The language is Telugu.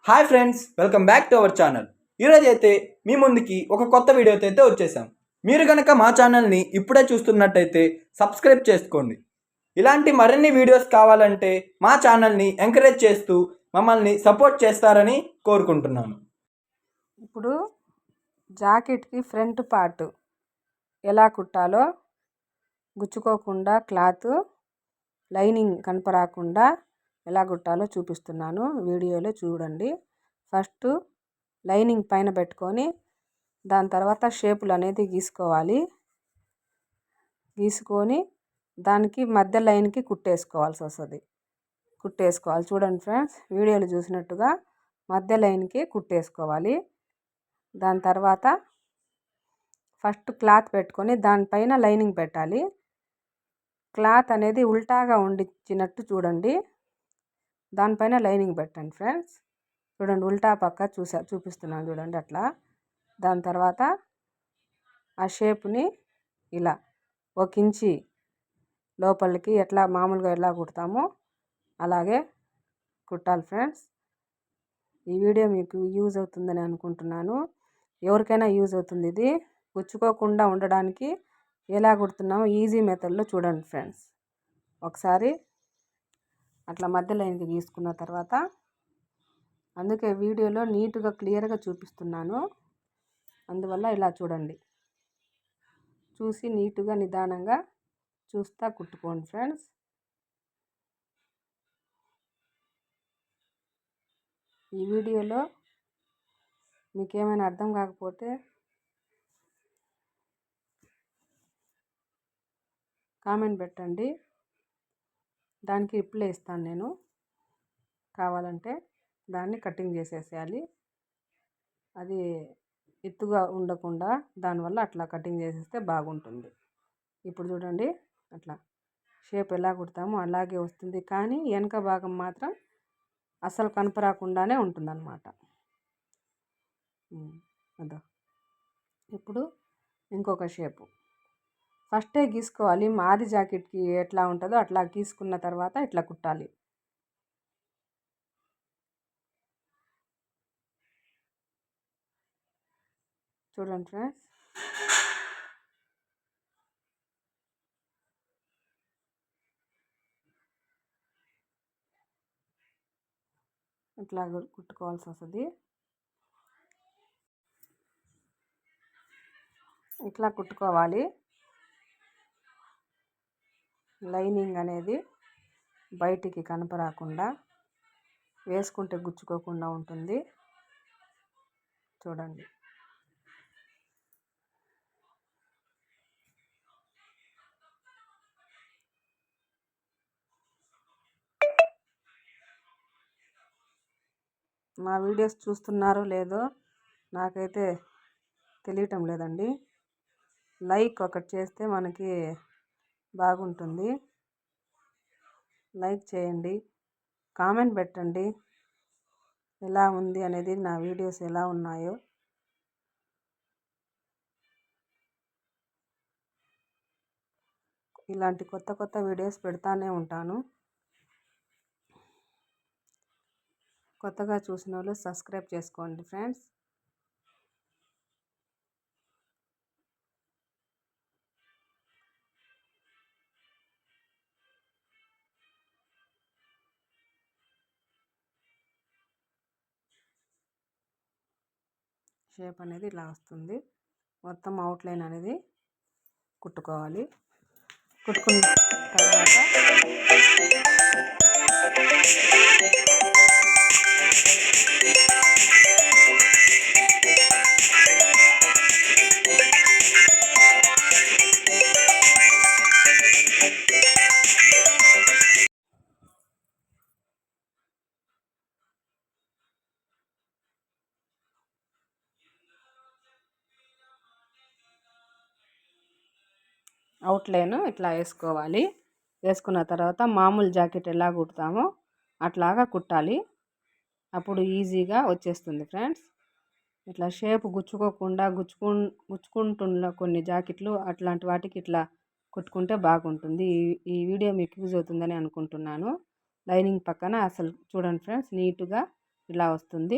Hi friends, welcome back to our channel. ఈరోజు అయితే మీ ముందుకి ఒక కొత్త వీడియోతో అయితే వచ్చేసాం. మీరు కనుక మా ఛానల్ని ఇప్పుడే చూస్తున్నట్టయితే సబ్స్క్రైబ్ చేసుకోండి. ఇలాంటి మరిన్ని వీడియోస్ కావాలంటే మా ఛానల్ని ఎంకరేజ్ చేస్తూ మమ్మల్ని సపోర్ట్ చేస్తారని కోరుకుంటున్నాను. ఇప్పుడు జాకెట్కి ఫ్రంట్ పార్ట్ ఎలా కుట్టాలో గుచ్చుకోకుండా క్లాత్ లైనింగ్ కనపరాకుండా ఎలా కుట్టాలో చూపిస్తున్నాను. వీడియోలో చూడండి. ఫస్ట్ లైనింగ్ పైన పెట్టుకొని దాని తర్వాత షేపులు అనేది గీసుకొని దానికి మధ్య లైన్కి కుట్టేసుకోవాల్సి వస్తుంది. చూడండి ఫ్రెండ్స్, వీడియోలో చూసినట్టుగా మధ్య లైన్కి కుట్టేసుకోవాలి. దాని తర్వాత ఫస్ట్ క్లాత్ పెట్టుకొని దానిపైన లైనింగ్ పెట్టాలి. క్లాత్ అనేది ఉల్టాగా ఉండిచ్చినట్టు చూడండి. దానిపైన లైనింగ్ పెట్టండి ఫ్రెండ్స్. చూడండి, ఉల్టా పక్క చూపిస్తున్నాను చూడండి అట్లా. దాని తర్వాత ఆ షేప్ని ఇలా ఒక ఇంచి లోపలికి ఎట్లా మామూలుగా ఎలా కుడతామో అలాగే కుట్టాలి ఫ్రెండ్స్. ఈ వీడియో మీకు యూజ్ అవుతుందని అనుకుంటున్నాను. ఎవరికైనా యూజ్ అవుతుంది. ఇది గుచ్చుకోకుండా ఉండడానికి ఎలా కుడుతున్నామో ఈజీ మెథడ్లో చూడండి ఫ్రెండ్స్. ఒకసారి అట్లా మధ్య లైన్కి గీసుకున్న తర్వాత, అందుకే వీడియోలో నీట్గా క్లియర్గా చూపిస్తున్నాను. అందువల్ల ఇలా చూడండి. చూసి నీట్గా నిదానంగా చూస్తా కుట్టుకోండి ఫ్రెండ్స్. ఈ వీడియోలో మీకు ఏమైనా అర్థం కాకపోతే కామెంట్ పెట్టండి, దానికి రిప్లై ఇస్తాను నేను. కావాలంటే దాన్ని కటింగ్ చేసేసేయాలి. అది ఎత్తుగా ఉండకుండా దానివల్ల అట్లా కటింగ్ చేసేస్తే బాగుంటుంది. ఇప్పుడు చూడండి, అట్లా షేప్ ఎలా కుడతామో అలాగే వస్తుంది, కానీ వెనక భాగం మాత్రం అసలు కనపరాకుండానే ఉంటుందన్నమాట. అదో ఇప్పుడు ఇంకొక షేపు ఫస్టే గీసుకోవాలి. మాది జాకెట్కి ఎట్లా ఉంటుందో అట్లా గీసుకున్న తర్వాత ఇట్లా కుట్టాలి. చూడండి ఫ్రెండ్స్, ఇట్లా కుట్టుకోవాల్సి వస్తుంది. ఇట్లా కుట్టుకోవాలి. లైనింగ్ అనేది బయటికి కనపరాకుండా వేసుకుంటే గుచ్చుకోకుండా ఉంటుంది. చూడండి, మా వీడియోస్ చూస్తున్నారో లేదో నాకైతే తెలియటం లేదండి. లైక్ ఒకటి చేస్తే మనకి బాగుంటుంది. లైక్ చేయండి, కామెంట్ పెట్టండి ఎలా ఉంది అనేది, నా వీడియోస్ ఎలా ఉన్నాయో. ఇలాంటి కొత్త కొత్త వీడియోస్ పెడతానే ఉంటాను. కొత్తగా చూసిన వాళ్ళు సబ్స్క్రైబ్ చేసుకోండి ఫ్రెండ్స్. షేప్ అనేది ఇలా వస్తుంది. మొత్తం అవుట్లైన్ అనేది కుట్టుకోవాలి. కుట్టుకున్న తర్వాత అవుట్లైన్ ఇట్లా వేసుకోవాలి. వేసుకున్న తర్వాత మామూలు జాకెట్ ఎలా కుడతామో అట్లాగా కుట్టాలి. అప్పుడు ఈజీగా వచ్చేస్తుంది ఫ్రెండ్స్. ఇట్లా షేప్ గుచ్చుకోకుండా గుచ్చుకుంటున్న కొన్ని జాకెట్లు అట్లాంటి వాటికి ఇట్లా కుట్టుకుంటే బాగుంటుంది. ఈ వీడియో మీకు యూజ్ అవుతుందని అనుకుంటున్నాను. లైనింగ్ పక్కన అసలు చూడండి ఫ్రెండ్స్, నీట్గా ఇలా వస్తుంది.